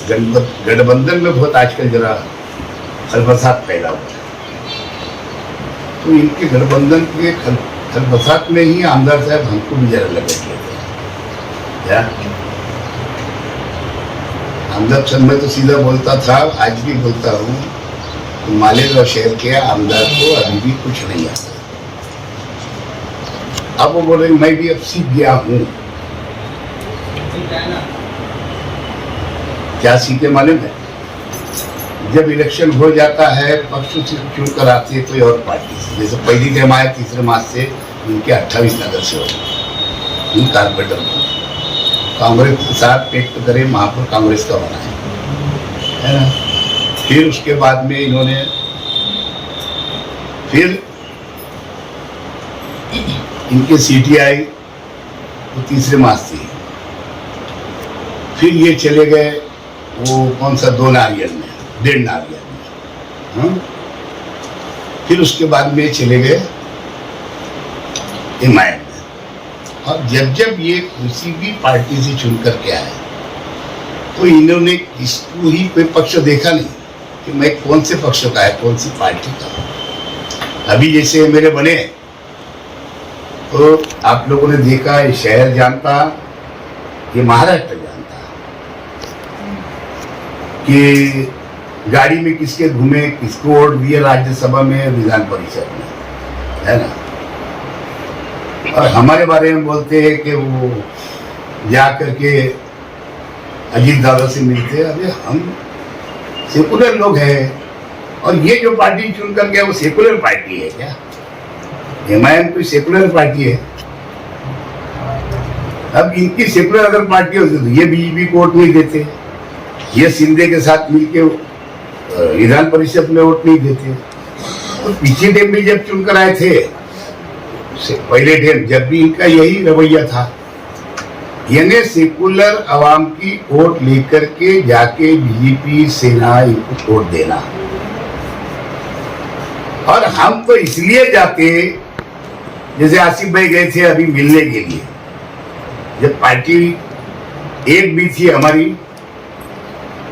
गठबंधन में बहुत आजकल जरा खलबसात फैला हुआ है, तो इनके गठबंधन के खलबसात में ही आमदार साहब हमको भी जरा लपेट लेते हैं क्या। आमदार साहब मैं तो सीधा बोलता था, आज भी बोलता हूँ, तो मालेगांव शहर के आमदार को अभी भी कुछ नहीं आता। अब वो बोल रहे मैं भी अब सीख गया हूँ। क्या सीखे मालूम है? जब इलेक्शन हो जाता है पक्ष से चुनकर आती है कोई और पार्टी से, जैसे पहली टाइम आया 3 मार्च से उनके 28 नगर से हो कारपोरेटर कांग्रेस के साथ पेक्ट करे, महापुर कांग्रेस का बना है ना। फिर उसके बाद में इन्होंने फिर इनके सीटी आई वो 3 मार्च थी, फिर ये चले गए वो कौन सा 2 नारियल में, 1.5 नारियल में, फिर उसके बाद में चले गए हिमायत में। और जब जब ये किसी भी पार्टी से चुन कर के आए तो इन्होंने इसको ही कोई पक्ष देखा नहीं कि मैं कौन से पक्ष का है, कौन सी पार्टी का। अभी जैसे मेरे बने तो आप लोगों ने देखा, ये शहर जानता, ये महाराष्ट्र जानता कि गाड़ी में किसके घूमे, किसको वोट दिए राज्यसभा में, विधान परिषद में, है ना। और हमारे बारे में बोलते हैं कि वो जा करके अजीत दादा से मिलते हैं। अरे हम सेकुलर लोग हैं, और ये जो पार्टी चुन कर गया वो सेकुलर पार्टी है क्या? हिमायत कोई सेकुलर पार्टी है? अब इनकी सेकुलर अगर पार्टी होती तो ये बीजेपी को वोट नहीं देते, ये शिंदे के साथ मिलके विधान परिषद में वोट नहीं देते। तो पिछले टाइम में जब चुनकर आए थे, पहले टाइम जब भी इनका यही रवैया था, यानी सेकुलर आवाम की वोट लेकर के जाके बीजेपी सेना इनको वोट देना। और हम तो इसलिए जाते, जैसे आसिफ भाई गए थे अभी मिलने के लिए, जब पार्टी एक भी थी हमारी,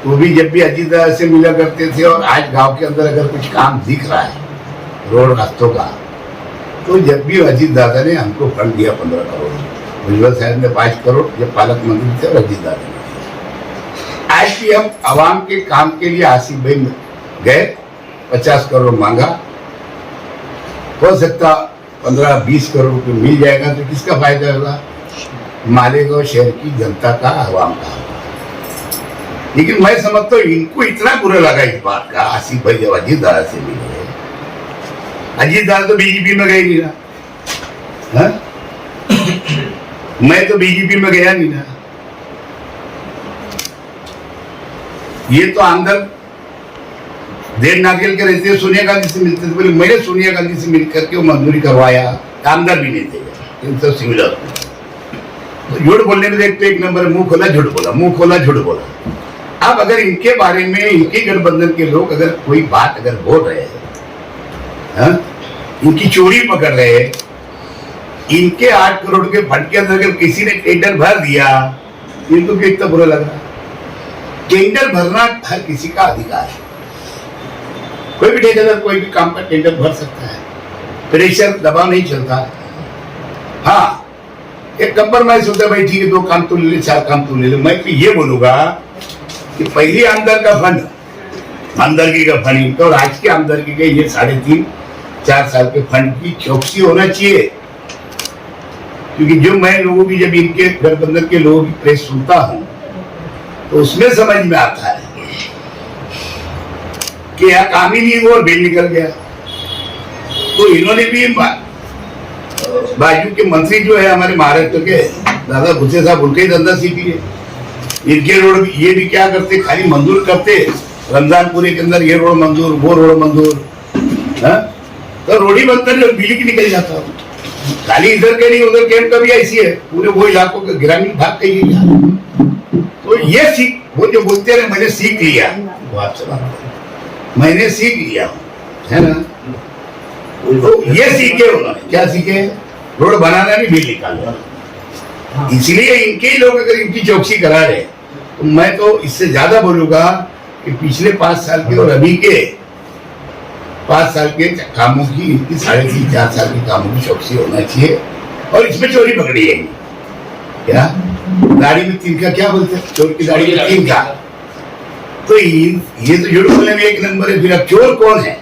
वो भी जब भी अजीत दादा से मिला करते थे। और आज गांव के अंदर अगर कुछ काम दिख रहा है रोड रास्तों का, तो जब भी अजीत दादा ने हमको फंड दिया 15 करोड़, भुजबल साहब ने 5 करोड़ जब पालक मंत्री थे, और अजीत दादा ने। आज भी हम आवाम के काम के लिए आसिफ भाई गए, 50 करोड़ मांगा, हो सकता 15-20 करोड़ रुपये मिल जाएगा, तो किसका फायदा होगा? मालेगांव शहर की जनता का, आवाम का। लेकिन मैं समझता हूँ इनको इतना बुरा लगा इस बात का, आसिफ भाई जब अजीत दादा से मिले। अजीत दादा तो बीजेपी में गए नहीं ना, मैं तो बीजेपी में गया नहीं ना। ये तो अंदर 1.5 नारियल के रहते सोनिया गांधी से मिलते थे। बोले मैंने सोनिया गांधी से मिलकर के वो मंजूरी करवाया, आमदार भी नहीं थे, इन सब सिविल। तो झूठ बोलने में देखते एक नंबर, मुंह खोला झूठ बोला, मुंह खोला झूठ बोला। अब अगर इनके बारे में इनके गठबंधन के लोग अगर कोई बात अगर बोल रहे हैं, इनकी चोरी पकड़ रहे हैं, इनके 8 करोड़ के फंड के अंदर अगर किसी ने टेंडर भर दिया, इनको क्यों इतना बुरा लग रहा? टेंडर भरना हर किसी का अधिकार है, कोई भी ठेकेदार कोई भी काम का टेंडर भर सकता है, प्रेशर दबाव नहीं चलता। हाँ, एक कंप्रोमाइज होता है, भाई ठीक है 2 काम तू ले ले, 4 काम तू ले ले। मैं तो ये बोलूंगा कि पहली आमदर का फंड, आमदरगी का फंड इनका, और आज की आमदरगी के ये 3.5-4 साल के फंड की चौकसी होना चाहिए। क्योंकि जो मैं लोगों की, जब इनके गठबंधन के लोगों की प्रेस सुनता हूं, तो उसमें समझ में आता है कि यह काम ही नहीं हुआ और बिल निकल गया। तो इन्होंने भी बाजू के मंत्री जो है हमारे महाराष्ट्र के दादा भुसे साहब, उनका ही धंधा सीख लिए। इनके रोड ये भी क्या करते, खाली मंजूर करते, रमजानपुरे के अंदर ये रोड मंजूर, वो रोड मंजूर, तो रोड ही बनता है, बिजली की निकल जाता है। खाली इधर के नहीं उधर कैंप का भी ऐसी है, पूरे वो इलाकों के ग्रामीण भाग का ही। तो ये सीख, वो जो बोलते रहे मैंने सीख लिया, वो आपसे बात करें, मैंने सीख लिया, है ना। तो ये सीखे उन्होंने, क्या सीखे? रोड बनाना नहीं, बिल निकालना। इसलिए इनके ही लोग अगर इनकी चौकसी करा रहे, तो मैं तो इससे ज्यादा बोलूंगा कि पिछले 5 साल के और अभी के 5 साल के कामों की, इनकी 3.5-4 साल के कामों की चौकसी होना चाहिए। और इसमें चोरी पकड़ी है क्या, दाढ़ी में तिनका क्या बोलते हैं, चोर की दाढ़ी में तिनका। तो ये तो झूठ बोलने में 1 नंबर है। फिर अब चोर कौन है?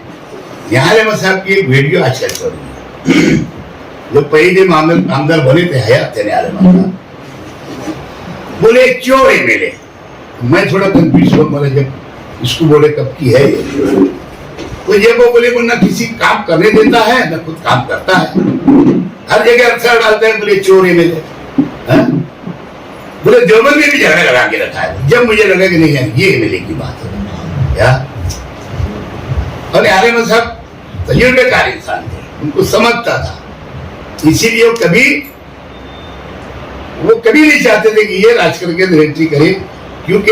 यहाँ अहमद साहब की एक वीडियो आजकल चल रही है। जो पहले आमदार बने थे हयात थे अहमद, बोले चोर एमएलए। मैं थोड़ा कंफ्यूज हो गया जब इसको बोले कब की है ये। तो ये वो बोले वो ना किसी काम करने देता है ना खुद काम करता है, हर जगह अक्सर डालता है। बोले चोर एमएलए, बोले देवबंद में भी झगड़ा लगा के रखा है। जब मुझे लगा कि नहीं यार ये एमएलए की बात है क्या। और अहमद साहब तजुर्बेकार इंसान थे, उनको समझता था, इसीलिए वो कभी नहीं चाहते थे कि ये राज करके एंट्री करे, क्योंकि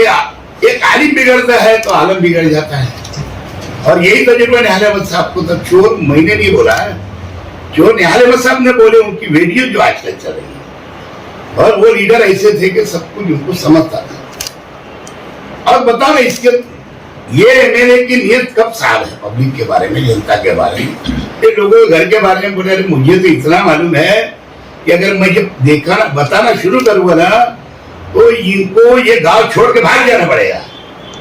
एक आलिम बिगड़ता है तो आलम बिगड़ जाता है। और यही तजुर्बा निहाल अहमद साहब को, तब चोर मैंने नहीं बोला है, चोर निहाल अहमद साहब ने बोले, उनकी वीडियो जो आजकल चल रही है। और वो लीडर ऐसे थे कि सब कुछ उनको समझता था। और बताओ ना, इसके ये एमएलए की नियत कब साफ है पब्लिक के बारे में, जनता के बारे में, ये लोगों के घर के बारे में बोले। मुझे तो इतना मालूम है कि अगर मैं जब बताना शुरू करूंगा ना तो इनको ये गांव छोड़ के भाग जाना पड़ेगा।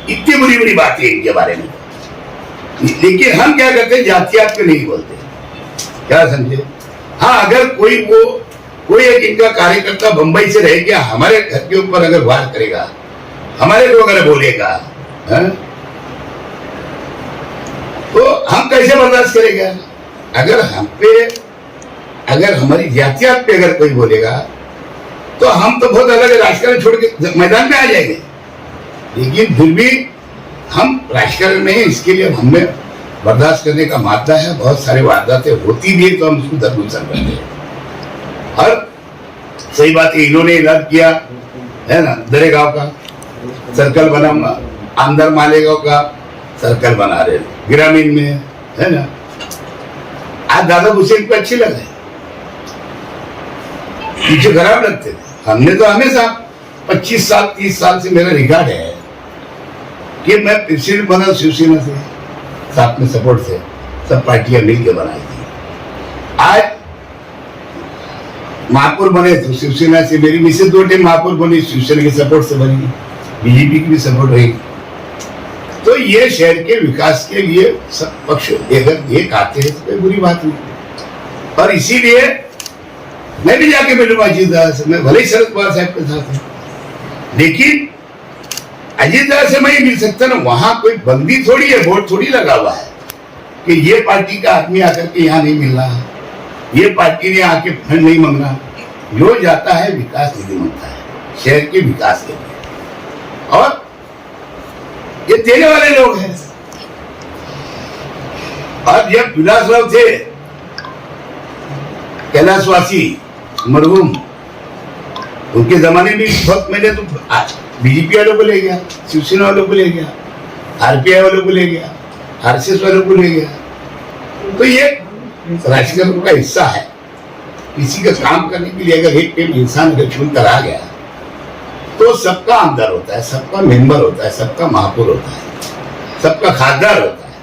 इतनी बुरी बुरी बात है इनके बारे में। लेकिन हम क्या करते हैं, जातियात पे नहीं बोलते, क्या समझे। हाँ, अगर कोई एक इनका कार्यकर्ता बंबई से रह गया, हमारे घर के ऊपर अगर वार करेगा, हमारे को अगर बोलेगा, तो हम कैसे बर्दाश्त करेंगे। अगर हमारी जातियात पे अगर कोई बोलेगा तो हम तो बहुत अलग राजकारण छोड़ के मैदान में आ जाएंगे। लेकिन फिर भी हम राजकारण में, इसके लिए हमें बर्दाश्त करने का मादा है। बहुत सारे वारदातें होती भी है तो हम उसको दरगुजर करते हैं। और सही बात है, इन्होंने ऐलान किया है ना, दरेगांव का सर्कल बना, आमदार मालेगांव का सर्कल बना रहे ग्रामीण में, है ना। आज दादा हुसैन को अच्छे लग रहे, पीछे खराब लगते थे। हमने तो हमेशा 25 साल 30 साल से मेरा रिकॉर्ड है कि मैं प्रेसिडेंट बना शिवसेना से, साथ में सपोर्ट से सब पार्टियां मिलकर बनाई थी। आज महापौर बने तो शिवसेना से, मेरी मिसेज 2 टाइम महापौर बनी, शिवसेना के सपोर्ट से बनी, बीजेपी की भी सपोर्ट रही। तो ये शहर के विकास के लिए सब पक्ष अगर एक आते हैं तो कोई बुरी बात नहीं। और इसीलिए मैं भी जाके मिलूंगा अजीत दादा से, मैं भले ही शरद पवार साहब के साथ हूं, लेकिन अजीत दादा से मैं ही मिल सकता ना। वहां कोई बंदी थोड़ी है, बोर्ड थोड़ी लगा हुआ है कि ये पार्टी का आदमी आकर के यहाँ नहीं मिल रहा, ये पार्टी ने आके फंड नहीं मांगना। जो जाता है विकास निधि मांगता है शहर के विकास के लिए, और ये देने वाले लोग हैं। और जब विलासराव थे कैलाशवासी मरहूम, उनके जमाने में बहुत, मैंने तो बीजेपी वालों को ले गया, शिवसेना वालों को ले गया, आरपीआई वालों को ले गया, आरएसएस वालों को ले गया। तो ये राजनीति का हिस्सा है। किसी का काम करने के लिए अगर एक इंसान अगर चुन कर आ गया तो सबका आमदार होता है, सबका मेंबर होता है, सबका महापौर होता है, सबका खासदार होता है।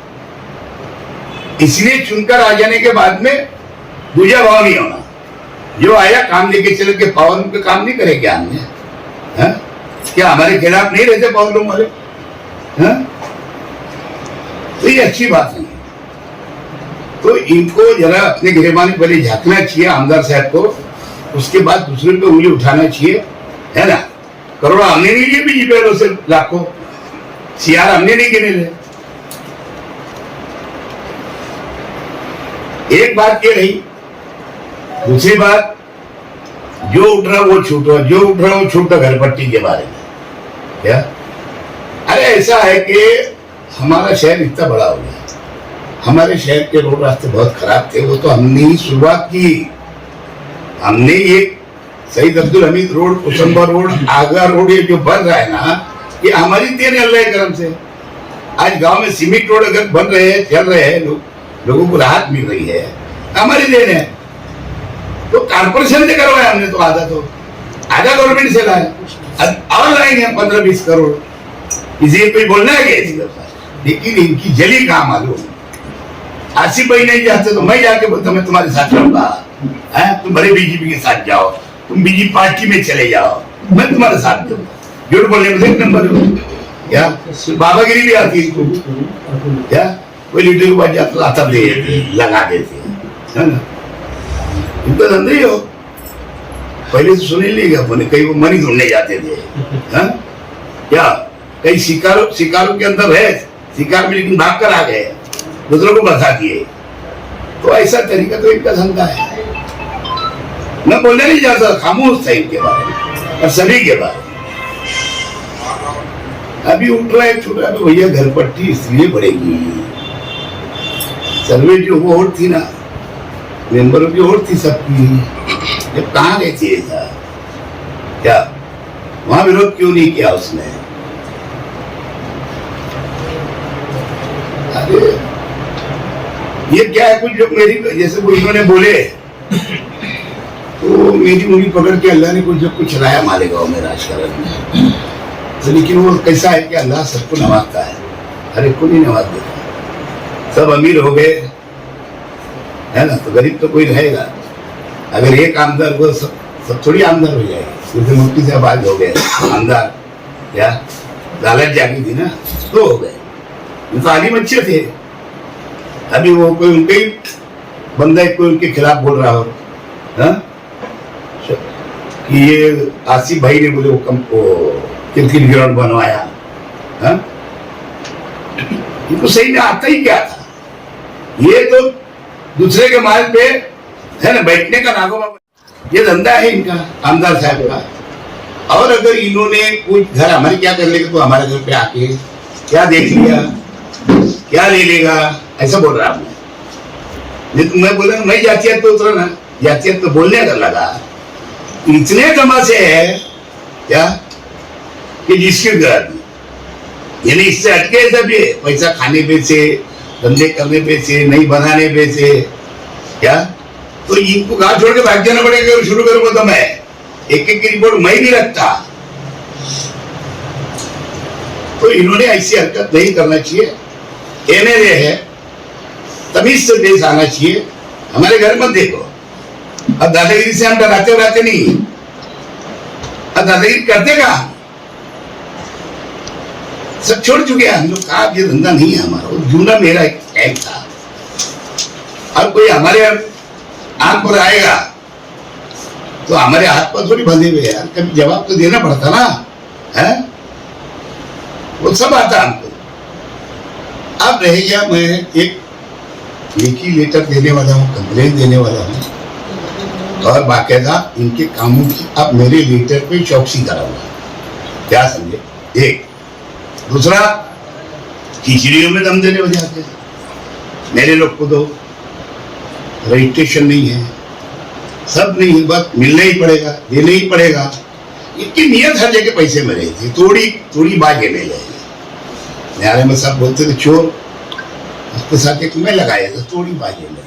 इसलिए चुनकर आ जाने के बाद में दूजा भाव नहीं होना। जो आया काम लेके चले के पावर रूम पे काम नहीं करे क्या हमने, क्या हमारे खिलाफ नहीं रहते पावर रूम वाले, तो ये अच्छी बात नहीं है। तो इनको जरा अपने गिरेबान पहले झांकना चाहिए आमदार साहब को, उसके बाद दूसरे पे उंगली उठाना चाहिए, है ना। करोड़ा हमने नहीं लिए बीजेपी वालों से, लाखों सीआर हमने नहीं गिने ले। एक बात ये रही, दूसरी बात, जो उठ रहा वो छूटो, जो उठ रहा वो छूटो घर पट्टी के बारे में। क्या, अरे ऐसा है कि हमारा शहर इतना बड़ा हो गया, हमारे शहर के रोड रास्ते बहुत खराब थे, वो तो हमने ही शुरुआत की। हमने ये शहीद Abdul Hamid road, Kushamba road, Agra road, ये जो बन रहा है ना, ये हमारी देन है अल्लाह के करम से। आज गांव में सीमेंट रोड अगर बन रहे हैं, चल रहे हैं, लोगों को राहत मिल रही है, हमारी देन है। तो कारपोरेशन से करवाया हमने तो आधा, तो आधा गवर्नमेंट से लाए, अब और लाएंगे 15-20 करोड़। इसे कोई बोलना है क्या इसके ऊपर? लेकिन इनकी जली काम मालूम। आसिफ भाई नहीं जाते तो मैं जाके बोलता मैं तुम्हारे साथ रहूंगा, तुम बड़े बीजेपी के साथ जाओ, तुम बीजेपी पार्टी में चले जाओ, मैं तुम्हारे साथ दूंगा। झूठ बोलने में एक नंबर क्या बाबागिरी भी आती है इनको क्या? कोई लीडर के पास जाता लाता लगा देते है ना, इनका धंधा ही हो। पहले तो सुन ही नहीं गया, कहीं वो मनी ढूंढने जाते थे है? क्या कहीं शिकारों के अंदर है शिकार में, लेकिन भाग कर आ गए, दूसरों को बता दिए। तो ऐसा तरीका तो इनका धंधा है। मैं बोलने नहीं जाता, खामोश था इनके बारे में और सभी के बारे में। अभी उठ रहा है छोटा भैया घर पट्टी इसलिए बढ़ेगी। सर्वे जो वो और थी ना, मेंबरों की और थी सबकी, जब कहाँ गए थे था क्या? वहां विरोध क्यों नहीं किया उसने? अरे ये क्या है, कुछ लोग मेरी जैसे वो इन्होंने बोले तो मेरी उंगली पकड़ के अल्लाह ने कुछ चलाया हमारे गाँव में राजकारण में। तो लेकिन वो कैसा है कि अल्लाह सबको नवाजता है, हर एक को नहीं नवाज देता। सब अमीर हो गए है ना, तो गरीब तो कोई रहेगा। अगर एक आमदार को सब थोड़ी आमदार हो जाएगी। जैसे मुफ्ती से आबाद हो गए आमदार, क्या लालच जागी थी ना, तो हो गए। तालीम अच्छे थे। अभी वो कोई उनके ही बंदा कोई उनके खिलाफ बोल रहा हो कि ये आसिफ भाई ने बोले वो क्रिकेट ग्राउंड बनवाया, इनको सही में आता ही क्या था? ये तो दूसरे के माल पे है ना बैठने का नागोबा, ये धंधा है इनका आमदार साहब का। और अगर इन्होंने कुछ घर हमारे क्या कर लेगा, तो हमारे घर पे आके क्या देख लिया, क्या ले लेगा, ऐसा बोल रहा हूं मैं। मैं बोल रहा हूं नहीं, जातियत तो उतरा ना, जातियत तो बोलने का लगा। इतने तमाशे है क्या कि जिसके घर यानी इससे हटके सब ये पैसा खाने पे से, धंधे करने पे से, नहीं बनाने पे से क्या, तो इनको गांव छोड़ के भाग जाना पड़ेगा। शुरू करूंगा तो मैं एक की रिपोर्ट मैं नहीं रखता। तो इन्होंने ऐसी हरकत नहीं करना चाहिए। कहने दे है तमीज से पेश आना चाहिए। हमारे घर मत देखो, अब दादागिरी से हम डराते नहीं, अब दादागिरी करते का सब छोड़ चुके हैं हम लोग। कहा ये धंधा नहीं है हमारा, वो जूना मेरा एक था। अब कोई हमारे आंख पर आएगा तो हमारे हाथ पर थोड़ी बंधे हुए यार, कभी जवाब तो देना पड़ता ना है, वो सब आता हमको। अब रह गया मैं एक लिखी लेटर देने वाला हूँ, कंप्लेन देने वाला हूँ और बाकायदा इनके कामों की अब मेरे लेटर पे चौकसी कराऊंगा। क्या समझे? एक दूसरा, खिचड़ियों में दम देने वजह से मेरे लोग को दो, रजिस्ट्रेशन नहीं है, सब नहीं है, बस मिलना ही पड़ेगा, देना ही पड़ेगा। इनकी नियत हर जगह पैसे में रही थी, थोड़ी बाजे में जाएगी। न्यायालय में सब बोलते थे चोर, उसके साथ एक मैं लगाया था, थोड़ी बाजे में